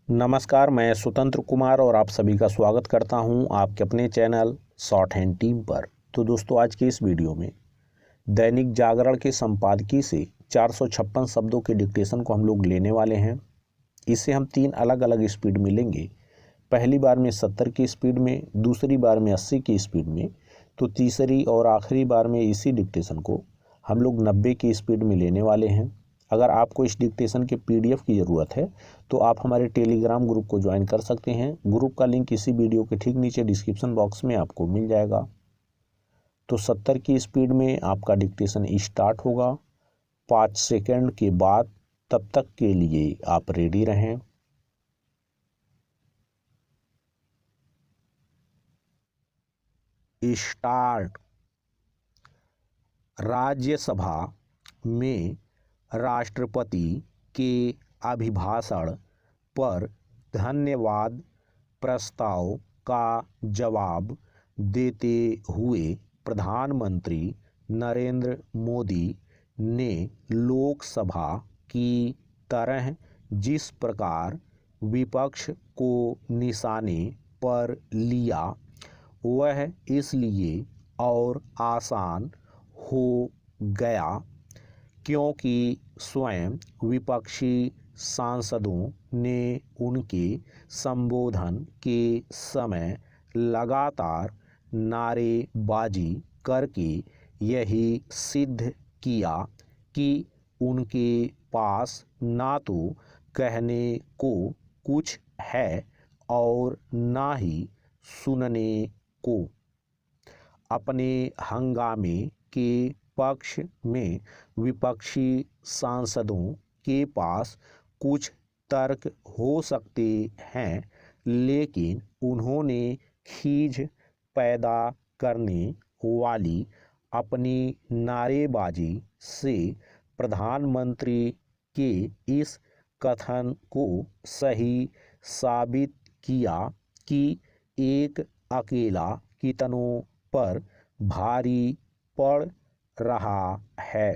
नमस्कार, मैं स्वतंत्र कुमार और आप सभी का स्वागत करता हूं आपके अपने चैनल शॉर्ट हैंड टीम पर। तो दोस्तों, आज के इस वीडियो में दैनिक जागरण के संपादकीय से 456 शब्दों के डिक्टेशन को हम लोग लेने वाले हैं। इसे हम 3 अलग अलग स्पीड में लेंगे। पहली बार में 70 की स्पीड में, दूसरी बार में 80 की स्पीड में, तो तीसरी और आखिरी बार में इसी डिक्टेशन को हम लोग 90 की स्पीड में लेने वाले हैं। अगर आपको इस डिक्टेशन के PDF की ज़रूरत है तो आप हमारे टेलीग्राम ग्रुप को ज्वाइन कर सकते हैं। ग्रुप का लिंक इसी वीडियो के ठीक नीचे डिस्क्रिप्शन बॉक्स में आपको मिल जाएगा। तो 70 की स्पीड में आपका डिक्टेशन स्टार्ट होगा 5 सेकंड के बाद। तब तक के लिए आप रेडी रहें। स्टार्ट। राज्यसभा में राष्ट्रपति के अभिभाषण पर धन्यवाद प्रस्ताव का जवाब देते हुए प्रधानमंत्री नरेंद्र मोदी ने लोकसभा की तरह जिस प्रकार विपक्ष को निशाने पर लिया, वह इसलिए और आसान हो गया क्योंकि स्वयं विपक्षी सांसदों ने उनके संबोधन के समय लगातार नारेबाजी करके यही सिद्ध किया कि उनके पास ना तो कहने को कुछ है और ना ही सुनने को। अपने हंगामे के पक्ष में विपक्षी सांसदों के पास कुछ तर्क हो सकते हैं, लेकिन उन्होंने खीज पैदा करने वाली अपनी नारेबाजी से प्रधानमंत्री के इस कथन को सही साबित किया कि एक अकेला कितनों पर भारी पड़ रहा है।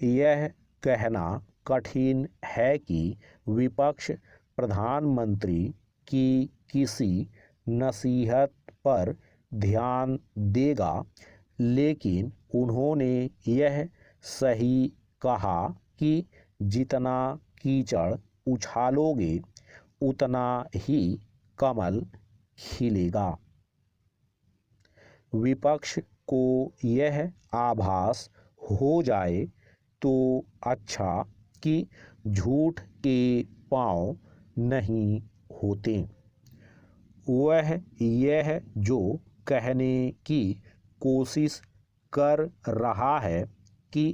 यह कहना कठिन है कि विपक्ष प्रधानमंत्री की किसी नसीहत पर ध्यान देगा, लेकिन उन्होंने यह सही कहा कि जितना कीचड़ उछालोगे उतना ही कमल खिलेगा। विपक्ष को यह आभास हो जाए तो अच्छा कि झूठ के पांव नहीं होते। वह यह जो कहने की कोशिश कर रहा है कि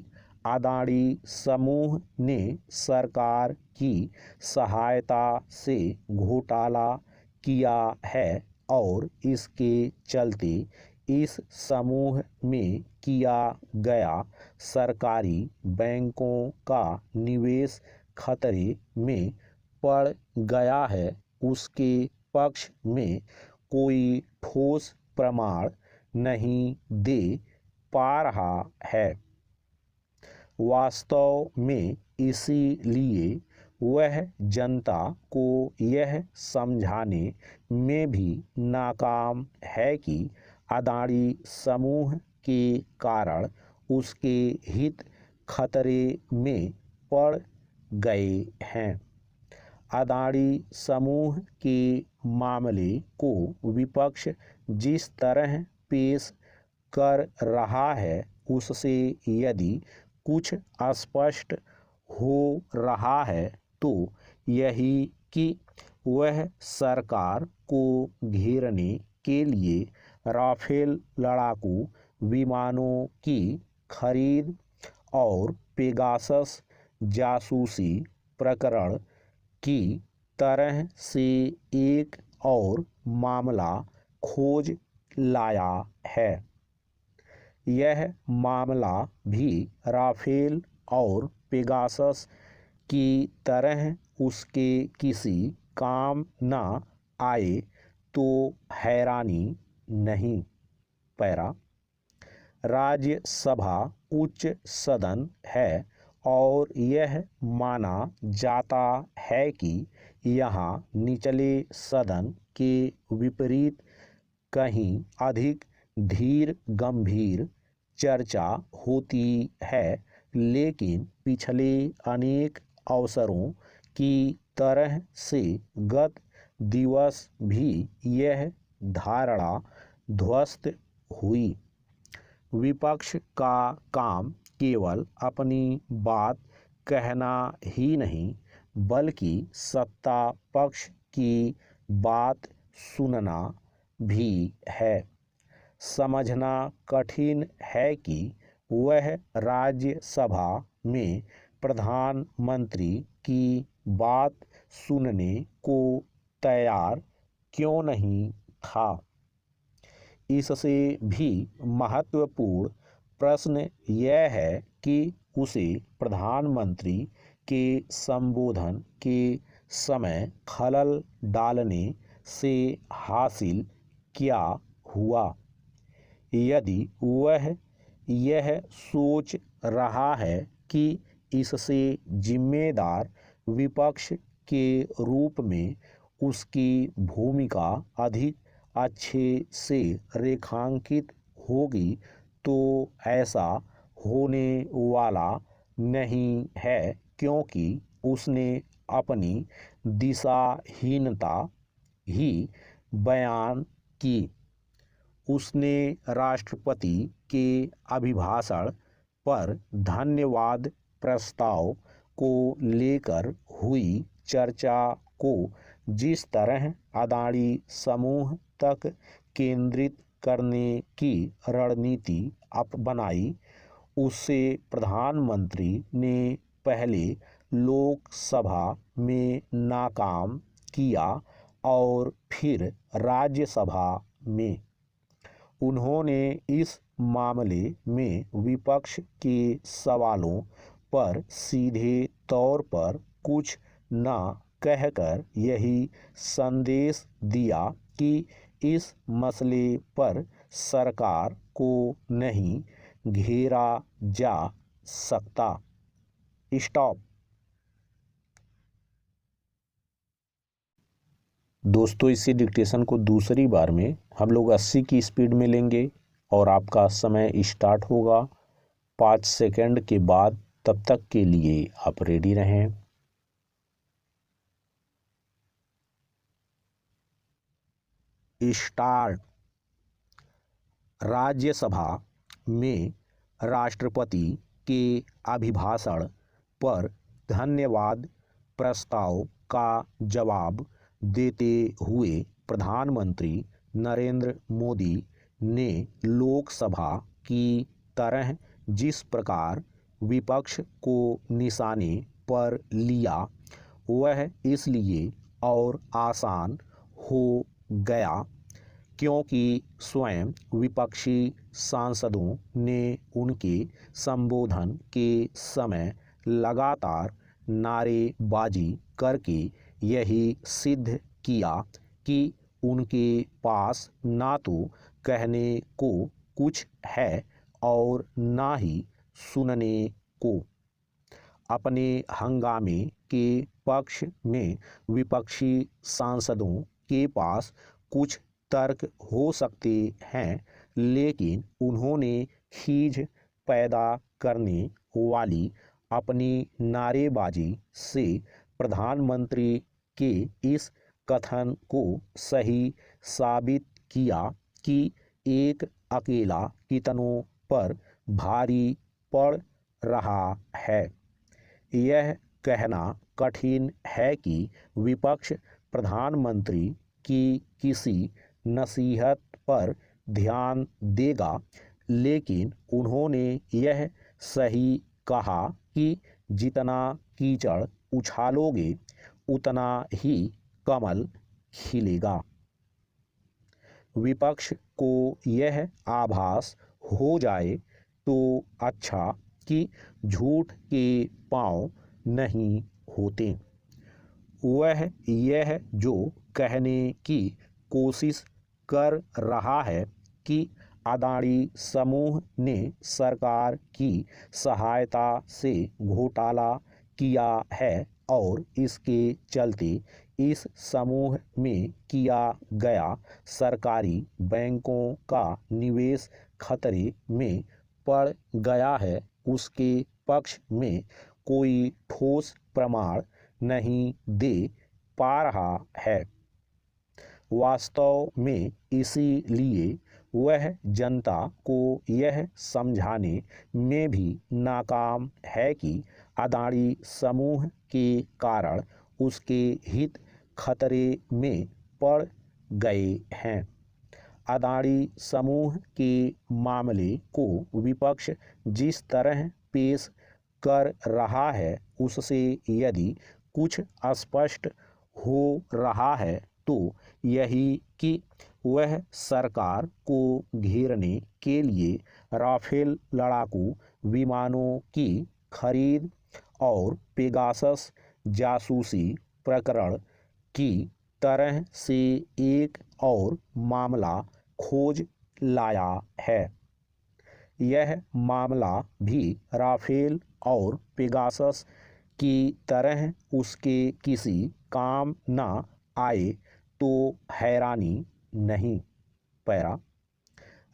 अदानी समूह ने सरकार की सहायता से घोटाला किया है और इसके चलते इस समूह में किया गया सरकारी बैंकों का निवेश खतरे में पड़ गया है, उसके पक्ष में कोई ठोस प्रमाण नहीं दे पा रहा है। वास्तव में इसीलिए वह जनता को यह समझाने में भी नाकाम है कि अदानी समूह के कारण उसके हित खतरे में पड़ गए हैं। अदानी समूह के मामले को विपक्ष जिस तरह पेश कर रहा है, उससे यदि कुछ स्पष्ट हो रहा है तो यही कि वह सरकार को घेरने के लिए राफेल लड़ाकू विमानों की खरीद और पेगासस जासूसी प्रकरण की तरह से एक और मामला खोज लाया है। यह मामला भी राफेल और पेगासस की तरह उसके किसी काम न आए तो हैरानी नहीं। पैरा। राज्यसभा उच्च सदन है और यह माना जाता है कि यहाँ निचले सदन के विपरीत कहीं अधिक धीर गंभीर चर्चा होती है, लेकिन पिछले अनेक अवसरों की तरह से गत दिवस भी यह धारणा ध्वस्त हुई। विपक्ष का काम केवल अपनी बात कहना ही नहीं, बल्कि सत्ता पक्ष की बात सुनना भी है। समझना कठिन है कि वह राज्यसभा में प्रधानमंत्री की बात सुनने को तैयार क्यों नहीं था। इससे भी महत्वपूर्ण प्रश्न यह है कि उसे प्रधानमंत्री के संबोधन के समय खलल डालने से हासिल क्या हुआ। यदि वह यह सोच रहा है कि इससे जिम्मेदार विपक्ष के रूप में उसकी भूमिका अधिक अच्छे से रेखांकित होगी, तो ऐसा होने वाला नहीं है, क्योंकि उसने अपनी दिशाहीनता ही बयान की। उसने राष्ट्रपति के अभिभाषण पर धन्यवाद प्रस्ताव को लेकर हुई चर्चा को जिस तरह अदानी समूह तक केंद्रित करने की रणनीति अपनाई, उससे प्रधानमंत्री ने पहले लोकसभा में नाकाम किया और फिर राज्यसभा में। उन्होंने इस मामले में विपक्ष के सवालों पर सीधे तौर पर कुछ न कहकर यही संदेश दिया कि इस मसले पर सरकार को नहीं घेरा जा सकता। स्टॉप। दोस्तों, इसी डिक्टेशन को दूसरी बार में हम लोग 80 की स्पीड में लेंगे और आपका समय स्टार्ट होगा 5 सेकंड के बाद। तब तक के लिए आप रेडी रहें। स्टार्ट। राज्यसभा में राष्ट्रपति के अभिभाषण पर धन्यवाद प्रस्ताव का जवाब देते हुए प्रधानमंत्री नरेंद्र मोदी ने लोकसभा की तरह जिस प्रकार विपक्ष को निशाने पर लिया, वह इसलिए और आसान हो गया क्योंकि स्वयं विपक्षी सांसदों ने उनके संबोधन के समय लगातार नारेबाजी करके यही सिद्ध किया कि उनके पास ना तो कहने को कुछ है और ना ही सुनने को। अपने हंगामे के पक्ष में विपक्षी सांसदों के पास कुछ तर्क हो सकते हैं, लेकिन उन्होंने खींच पैदा करने वाली अपनी नारेबाजी से प्रधानमंत्री के इस कथन को सही साबित किया कि एक अकेला कितनों पर भारी पड़ रहा है। यह कहना कठिन है कि विपक्ष प्रधानमंत्री की किसी नसीहत पर ध्यान देगा, लेकिन उन्होंने यह सही कहा कि जितना कीचड़ उछालोगे उतना ही कमल खिलेगा। विपक्ष को यह आभास हो जाए तो अच्छा कि झूठ के पांव नहीं होते। वह यह जो कहने की कोशिश कर रहा है कि अदानी समूह ने सरकार की सहायता से घोटाला किया है, और इसके चलते इस समूह में किया गया सरकारी बैंकों का निवेश खतरे में पड़ गया है, उसके पक्ष में कोई ठोस प्रमाण नहीं दे पा रहा है। वास्तव में इसीलिए वह जनता को यह समझाने में भी नाकाम है कि अदानी समूह के कारण उसके हित खतरे में पड़ गए हैं। अदानी समूह के मामले को विपक्ष जिस तरह पेश कर रहा है उससे यदि कुछ स्पष्ट हो रहा है तो यही कि वह सरकार को घेरने के लिए राफेल लड़ाकू विमानों की खरीद और पेगासस जासूसी प्रकरण की तरह से एक और मामला खोज लाया है। यह मामला भी राफेल और पेगासस की तरह उसके किसी काम न आए तो हैरानी नहीं। पैरा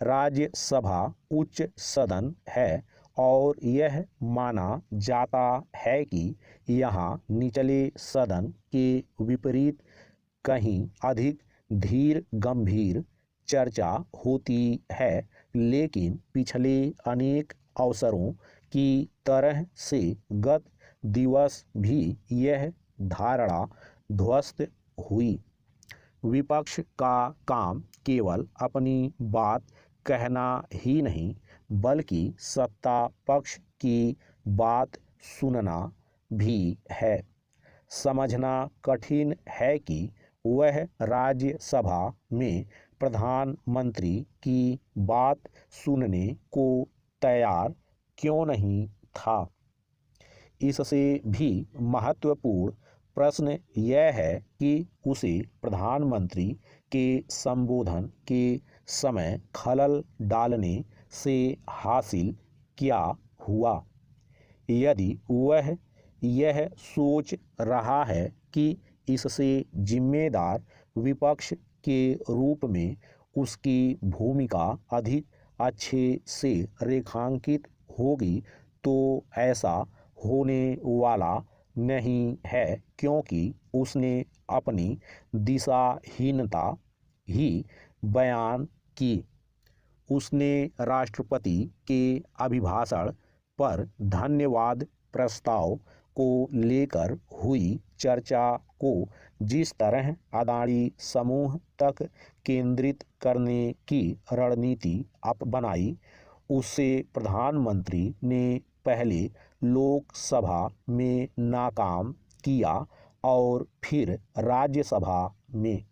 राज्यसभा उच्च सदन है और यह माना जाता है कि यहाँ निचले सदन के विपरीत कहीं अधिक धीर गंभीर चर्चा होती है, लेकिन पिछले अनेक अवसरों की तरह से गत दिवस भी यह धारणा ध्वस्त हुई। विपक्ष का काम केवल अपनी बात कहना ही नहीं बल्कि सत्ता पक्ष की बात सुनना भी है। समझना कठिन है कि वह राज्यसभा में प्रधानमंत्री की बात सुनने को तैयार क्यों नहीं था। इससे भी महत्वपूर्ण प्रश्न यह है कि उसे प्रधानमंत्री के संबोधन के समय खलल डालने से हासिल क्या हुआ। यदि वह यह सोच रहा है कि इससे जिम्मेदार विपक्ष के रूप में उसकी भूमिका अधिक अच्छे से रेखांकित होगी तो ऐसा होने वाला नहीं है, क्योंकि उसने अपनी दिशाहीनता ही बयान की। उसने राष्ट्रपति के अभिभाषण पर धन्यवाद प्रस्ताव को लेकर हुई चर्चा को जिस तरह अदानी समूह तक केंद्रित करने की रणनीति अपनाई, उससे प्रधानमंत्री ने पहले लोकसभा में नाकाम किया और फिर राज्यसभा में।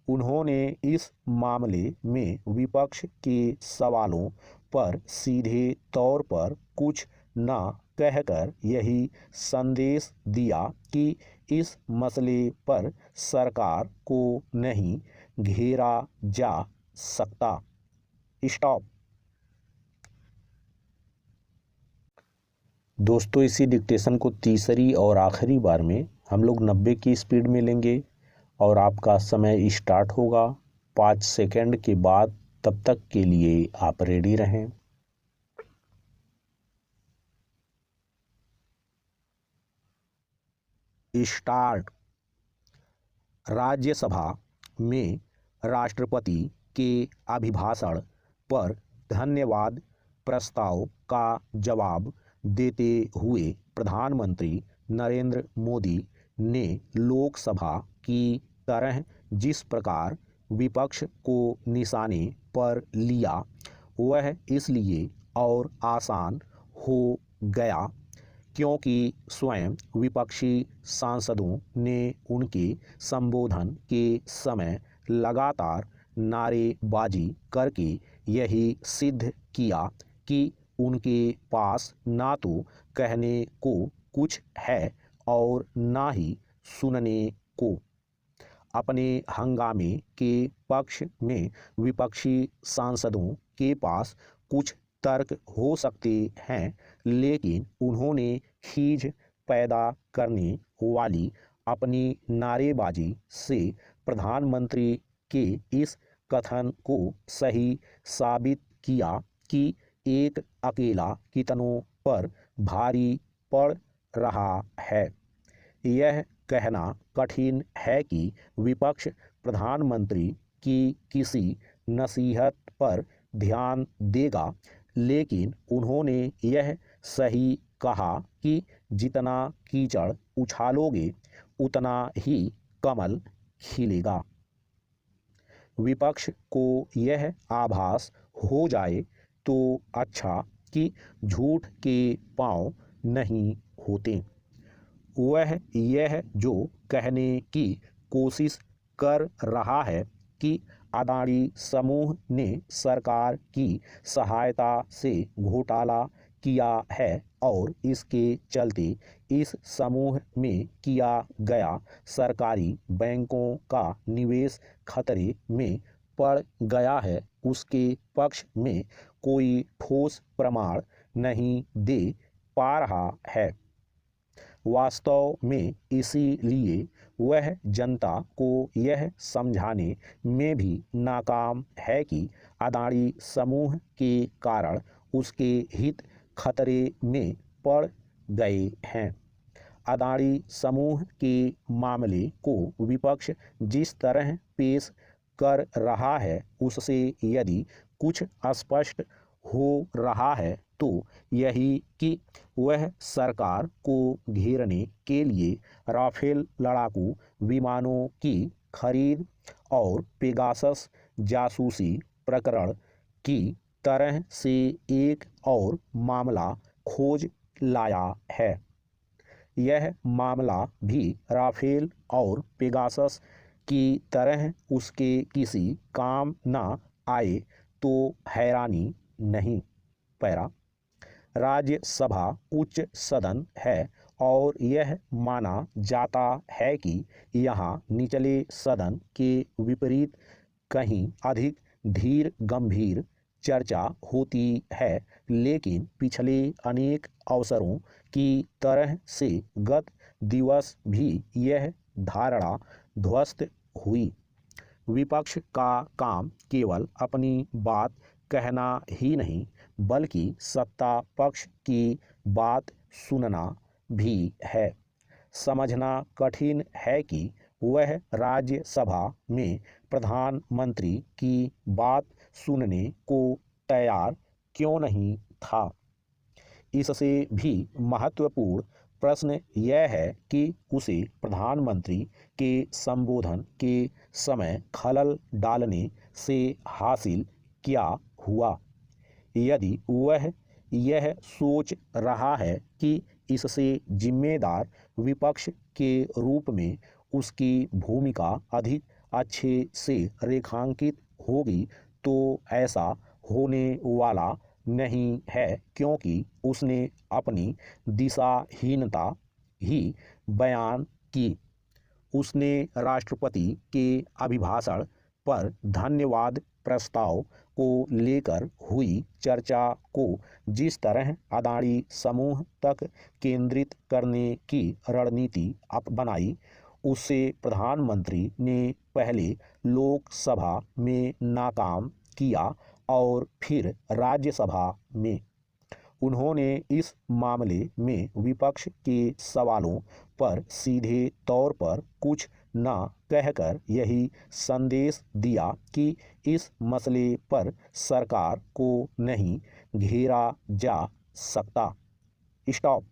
उन्होंने इस मामले में विपक्ष के सवालों पर सीधे तौर पर कुछ न कहकर यही संदेश दिया कि इस मसले पर सरकार को नहीं घेरा जा सकता। स्टॉप। दोस्तों, इसी डिक्टेशन को तीसरी और आखिरी बार में हम लोग 90 की स्पीड में लेंगे और आपका समय स्टार्ट होगा 5 सेकंड के बाद। तब तक के लिए आप रेडी रहें। स्टार्ट। राज्यसभा में राष्ट्रपति के अभिभाषण पर धन्यवाद प्रस्ताव का जवाब देते हुए प्रधानमंत्री नरेंद्र मोदी ने लोकसभा की तरह जिस प्रकार विपक्ष को निशाने पर लिया वह इसलिए और आसान हो गया क्योंकि स्वयं विपक्षी सांसदों ने उनके संबोधन के समय लगातार नारेबाजी करके यही सिद्ध किया कि उनके पास ना तो कहने को कुछ है और ना ही सुनने को। अपने हंगामे के पक्ष में विपक्षी सांसदों के पास कुछ तर्क हो सकते हैं, लेकिन उन्होंने खींच पैदा करने वाली अपनी नारेबाजी से प्रधानमंत्री के इस कथन को सही साबित किया कि एक अकेला कितनों पर भारी पड़ रहा है। यह कहना कठिन है कि विपक्ष प्रधानमंत्री की किसी नसीहत पर ध्यान देगा, लेकिन उन्होंने यह सही कहा कि जितना कीचड़ उछालोगे उतना ही कमल खिलेगा। विपक्ष को यह आभास हो जाए तो अच्छा कि झूठ के पांव नहीं होते। वह यह जो कहने की कोशिश कर रहा है कि अदानी समूह ने सरकार की सहायता से घोटाला किया है और इसके चलते इस समूह में किया गया सरकारी बैंकों का निवेश खतरे में पड़ गया है, उसके पक्ष में कोई ठोस प्रमाण नहीं दे पा रहा है। वास्तव में इसीलिए वह जनता को यह समझाने में भी नाकाम है कि अदानी समूह के कारण उसके हित खतरे में पड़ गए हैं। अदानी समूह के मामले को विपक्ष जिस तरह पेश कर रहा है उससे यदि कुछ स्पष्ट हो रहा है तो यही कि वह सरकार को घेरने के लिए राफेल लड़ाकू विमानों की खरीद और पेगासस जासूसी प्रकरण की तरह से एक और मामला खोज लाया है। यह मामला भी राफेल और पेगासस की तरह उसके किसी काम न आए तो हैरानी नहीं। पैरा राज्यसभा उच्च सदन है और यह माना जाता है कि यहाँ निचले सदन के विपरीत कहीं अधिक धीर गंभीर चर्चा होती है, लेकिन पिछले अनेक अवसरों की तरह से गत दिवस भी यह धारणा ध्वस्त हुई। विपक्ष का काम केवल अपनी बात कहना ही नहीं बल्कि सत्ता पक्ष की बात सुनना भी है। समझना कठिन है कि वह राज्यसभा में प्रधानमंत्री की बात सुनने को तैयार क्यों नहीं था। इससे भी महत्वपूर्ण प्रश्न यह है कि उसे प्रधानमंत्री के संबोधन के समय खलल डालने से हासिल क्या हुआ। यदि वह यह सोच रहा है कि इससे जिम्मेदार विपक्ष के रूप में उसकी भूमिका अधिक अच्छे से रेखांकित होगी तो ऐसा होने वाला नहीं है, क्योंकि उसने अपनी दिशाहीनता ही बयान की। उसने राष्ट्रपति के अभिभाषण पर धन्यवाद प्रस्ताव को लेकर हुई चर्चा को जिस तरह अदानी समूह तक केंद्रित करने की रणनीति अपनाई, उससे प्रधानमंत्री ने पहले लोकसभा में नाकाम किया और फिर राज्यसभा में। उन्होंने इस मामले में विपक्ष के सवालों पर सीधे तौर पर कुछ न कहकर यही संदेश दिया कि इस मसले पर सरकार को नहीं घेरा जा सकता। स्टॉप।